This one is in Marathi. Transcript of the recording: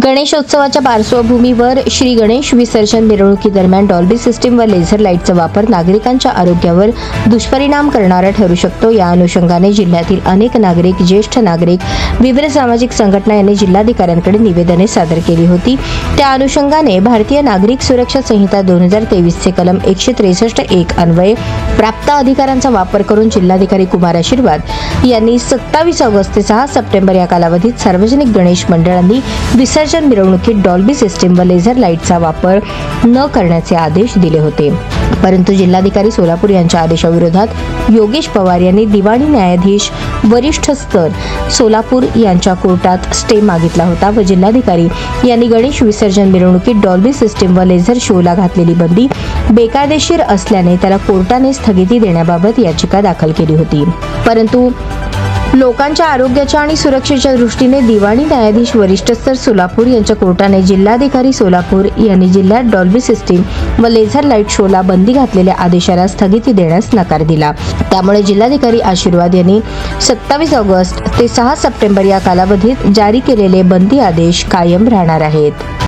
गणेशोत्सवाच्या पार्श्वभूमीवर श्री गणेश विसर्जन मिरवणुकीदरम्यान डॉल्बी सिस्टीम व लेझर लाईटचा वापर नागरिकांच्या आरोग्यावर दुष्परिणाम करणारा ठरू शकतो। या अनुषंगाने जिल्ह्यातील अनेक नागरिक, ज्येष्ठ नागरिक, विविध सामाजिक संघटना यांनी जिल्हाधिकाऱ्यांकडे निवेदने सादर केली होती। त्या अनुषंगाने भारतीय नागरिक सुरक्षा संहिता 2023 चे कलम 163(1) अन्वये प्राप्त अधिकारांचा वापर करून जिल्हाधिकारी कुमार आशीर्वाद यांनी 27 ऑगस्ट ते 6 सप्टेंबर या कालावधीत सार्वजनिक गणेश मंडळांनी विसर्जन मिरवणुकीत डॉल्बी सिस्टीम व लेझर लाईटचा वापर न करण्याचे आदेश दिले होते। परंतु जिल्हाधिकारी सोलापूर यांच्या आदेशाविरोधात योगेश पवार यांनी दिवाणी न्यायाधीश वरिष्ठ स्तर सोलापूर यांच्या कोर्टात स्टे मागितला होता व जिल्हाधिकारी यांनी गणेश विसर्जन मिरवणुकीत डॉल्बी सिस्टीम व लेझर शोला घातलेली बंदी बेकायदेशीर असल्याने त्याला कोर्टाने स्थगिती देण्याबाबत याचिका दाखल केली होती। परंतु लोकांच्या आरोग्याच्या आणि सुरक्षेच्या दृष्टीने दिवाणी न्यायाधीश वरिष्ठ स्तर सोलापूर यांच्या कोर्टाने जिल्हाधिकारी सोलापूर यांनी जिल्ह्यात डॉल्बी सिस्टीम व लेझर लाईट शोला बंदी घातलेल्या आदेशाला स्थगिती देण्यास नकार दिला। त्यामुळे जिल्हाधिकारी आशीर्वाद यांनी 27 ऑगस्ट ते 6 सप्टेंबर या कालावधीत जारी केलेले बंदी आदेश कायम राहणार आहेत।